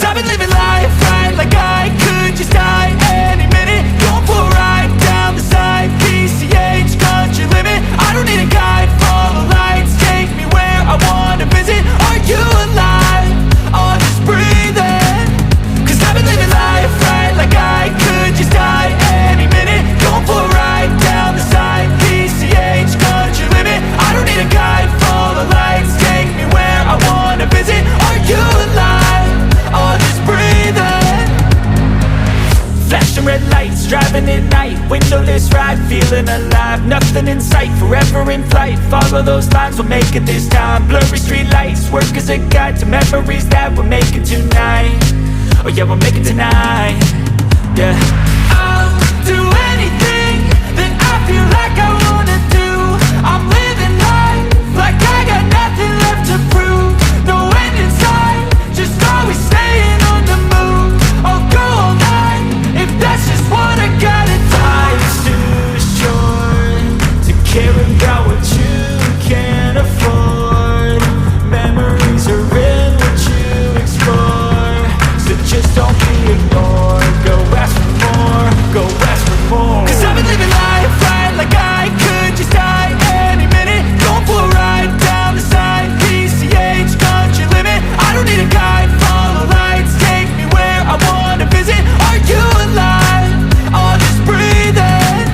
I've been living life right like I could just die any minute. Going for a ride down the side, PCH, country limit. I don't need a guide, follow lights, take me where I wanna visit. Are you alive? Oh, just breathe in. Cause I've been living life right like I could just die any minute. Going for a ride down the side, PCH, country limit. I don't need a guide, follow lights, take me where I wanna visit. Are you alive? Oh, just breathe in. Flashing red lights, driving at night, windowless ride, feeling alive. Nothing in sight, forever in flight. Follow those lines, we'll make it this time. Blurry street lights, work as a guide to memories that we're making tonight. Oh yeah, we'll make it tonight. Yeah. I'll do anything that I feel like I wanna do. I'm living life like I got nothing left to prove. No end in sight, just always staying on the move. I'll go all night if that's just what I gotta do. Life's too short to care about what you can't afford. Memories are in what you explore, so just don't be ignored. Go ask for more, go ask for more. Cause I've been living life right like I could just die any minute. Going for a ride down the side, PCH, country limit. I don't need a guide, follow lights, take me where I wanna visit. Are you alive? Oh, just breathe in.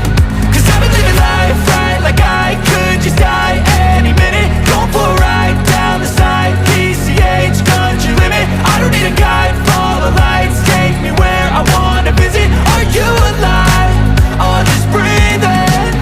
Cause I've been living life right like I could just die any minute. Going for a ride down the side, PCH, country limit. I don't need a guide, follow lights, take me where I wanna visit. Are you alive? Oh, just breathe in.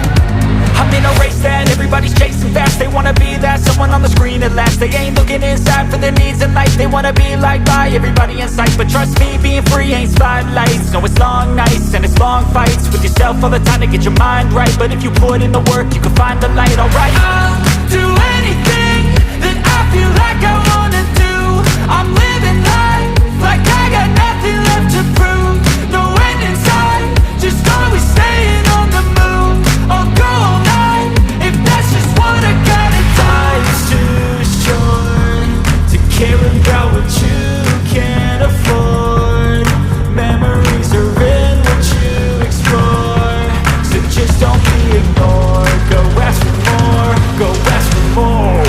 I'm in a race that everybody's chasing fast. They wanna be that someone on the screen at last. They ain't looking inside for their needs in life. They wanna be liked by everybody in sight. But trust me, being free ain't spotlights. No, it's long nights and it's long fights with yourself all the time to get your mind right. But if you put in the work, you can find the light, alright. I'll do anything that I feel like I wanna do. I'm living life like I got nothing left to prove. No end in sight, just always staying on the move. I'll go all night if that's just what I gotta do. Life's too short to care about what you can't afford. Memories are in what you explore, so just don't be ignored. Go ask for more, go ask for more.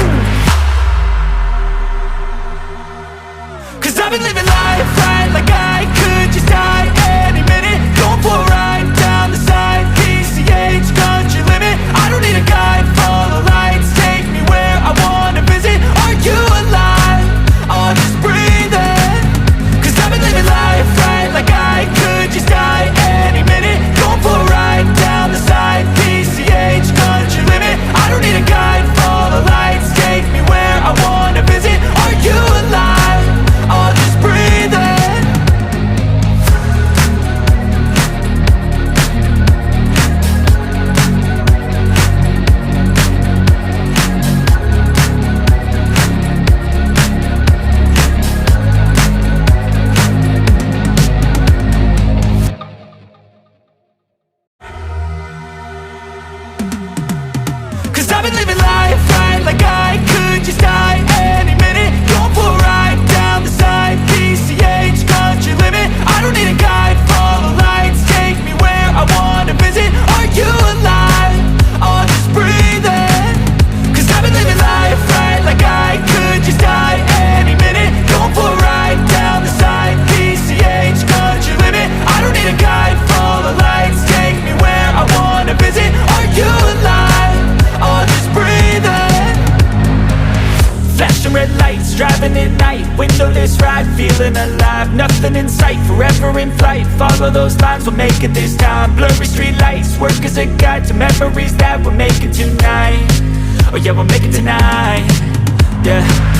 Cause I've been living life right like I could just die any minute. Going for a ride down the side, PCH, country limit. I don't need a guide, follow lights, take me where I wanna visit. Are you alive? Oh, just breathe in. Cause I've been living life right like I could just die any minute. Going for a ride down the side, PCH, country limit. I don't need a guide, follow lights, take me where I wanna visit. Are you alive? Oh, just breathe in. Cause I've been living life right like I could just die any minute. Going for a ride down the side, PCH, country limit. I don't need a guide, follow lights, take me where I wanna visit. Are you alive? Oh, just breathe in. Cause I've been living life right like I could just die any minute. Going for a ride down the side, PCH, country limit. I don't need a guide, follow lights, take me where I wanna visit. Are you alive? Oh, just breathe in. Flashing red lights, driving at night, windowless ride, feeling alive. Nothing in sight, forever in flight. Follow those lines, we'll make it this time. Blurry street lights, work as a guide to memories that we're making tonight. Oh yeah, we'll make it tonight. Yeah.